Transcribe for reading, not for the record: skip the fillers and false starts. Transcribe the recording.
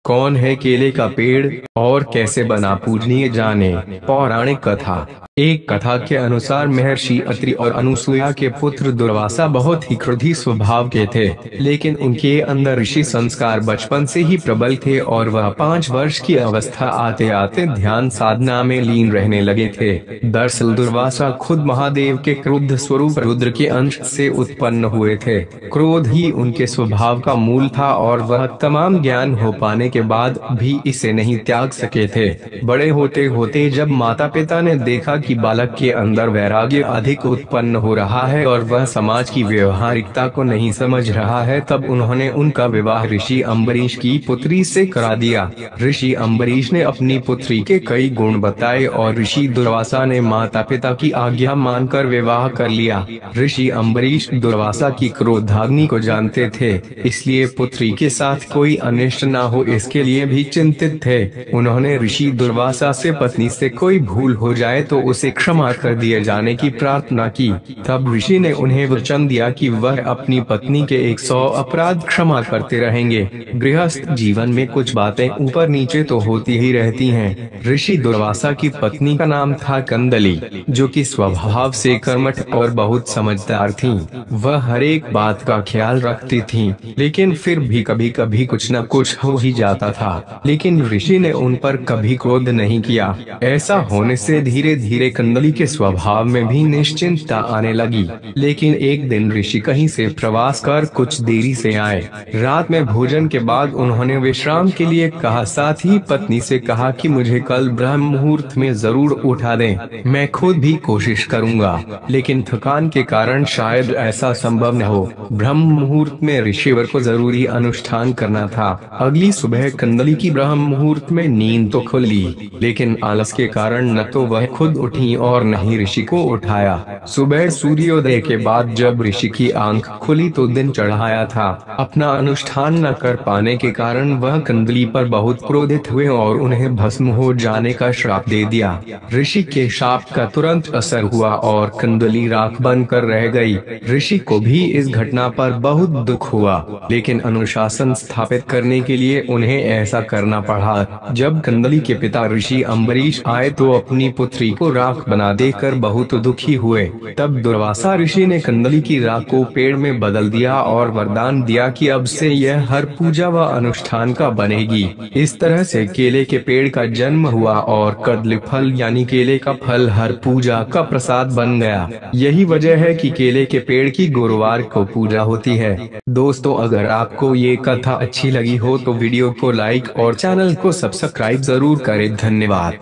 कौन है केले का पेड़ और कैसे बना पूजनीय, जाने। पौराणिक कथा। एक कथा के अनुसार महर्षि अत्रि और अनुसुईया के पुत्र दुर्वासा बहुत ही क्रोधी स्वभाव के थे, लेकिन उनके अंदर ऋषि संस्कार बचपन से ही प्रबल थे और वह 5 वर्ष की अवस्था आते आते ध्यान साधना में लीन रहने लगे थे। दरअसल दुर्वासा खुद महादेव के क्रुद्ध स्वरूप रुद्र के अंश से उत्पन्न हुए थे। क्रोध ही उनके स्वभाव का मूल था और वह तमाम ज्ञान हो पाने के बाद भी इसे नहीं त्याग सके थे। बड़े होते होते जब माता पिता ने देखा कि बालक के अंदर वैराग्य अधिक उत्पन्न हो रहा है और वह समाज की व्यवहारिकता को नहीं समझ रहा है, तब उन्होंने उनका विवाह ऋषि अम्बरीश की पुत्री से करा दिया। ऋषि अम्बरीश ने अपनी पुत्री के कई गुण बताए और ऋषि दुर्वासा ने माता पिता की आज्ञा मानकर विवाह कर लिया। ऋषि अम्बरीश दुर्वासा की क्रोधाग्नि को जानते थे, इसलिए पुत्री के साथ कोई अनिष्ट न हो इसके लिए भी चिंतित थे। उन्होंने ऋषि दुर्वासा से पत्नी से कोई भूल हो जाए तो उसे क्षमा कर दिए जाने की प्रार्थना की। तब ऋषि ने उन्हें वचन दिया कि वह अपनी पत्नी के 100 अपराध क्षमा करते रहेंगे। गृहस्थ जीवन में कुछ बातें ऊपर नीचे तो होती ही रहती हैं। ऋषि दुर्वासा की पत्नी का नाम था कंदली, जो कि स्वभाव से कर्मठ और बहुत समझदार थीं। वह हर एक बात का ख्याल रखती थीं, लेकिन फिर भी कभी कभी कुछ न कुछ हो ही जाता था। लेकिन ऋषि ने उन पर कभी क्रोध नहीं किया। ऐसा होने से धीरे धीरे कंदली के स्वभाव में भी निश्चिंतता आने लगी। लेकिन एक दिन ऋषि कहीं से प्रवास कर कुछ देरी से आए। रात में भोजन के बाद उन्होंने विश्राम के लिए कहा, साथ ही पत्नी से कहा कि मुझे कल ब्रह्म मुहूर्त में जरूर उठा दें। मैं खुद भी कोशिश करूंगा, लेकिन थकान के कारण शायद ऐसा संभव न हो। ब्रह्म मुहूर्त में ऋषिवर को जरूरी अनुष्ठान करना था। अगली सुबह कंदली की ब्रह्म मुहूर्त में नींद तो खुली, लेकिन आलस के कारण न तो वह खुद उठी और न ही ऋषि को उठाया। सुबह सूर्योदय के बाद जब ऋषि की आंख खुली तो दिन चढ़ाया था। अपना अनुष्ठान न कर पाने के कारण वह कंदली पर बहुत क्रोधित हुए और उन्हें भस्म हो जाने का श्राप दे दिया। ऋषि के शाप का तुरंत असर हुआ और कंदली राख बनकर रह गई। ऋषि को भी इस घटना पर बहुत दुख हुआ, लेकिन अनुशासन स्थापित करने के लिए उन्हें ऐसा करना पड़ा। जब कंदली के पिता ऋषि अम्बरीश आए तो अपनी पुत्री को राख बना देकर बहुत दुखी हुए। तब दुर्वासा ऋषि ने कंदली की राख को पेड़ में बदल दिया और वरदान दिया कि अब से यह हर पूजा व अनुष्ठान का बनेगी। इस तरह से केले के पेड़ का जन्म हुआ और कदली फल यानी केले का फल हर पूजा का प्रसाद बन गया। यही वजह है कि केले के पेड़ की गुरुवार को पूजा होती है। दोस्तों, अगर आपको ये कथा अच्छी लगी हो तो वीडियो को लाइक और चैनल को सब्सक्राइब जरूर करें। धन्यवाद।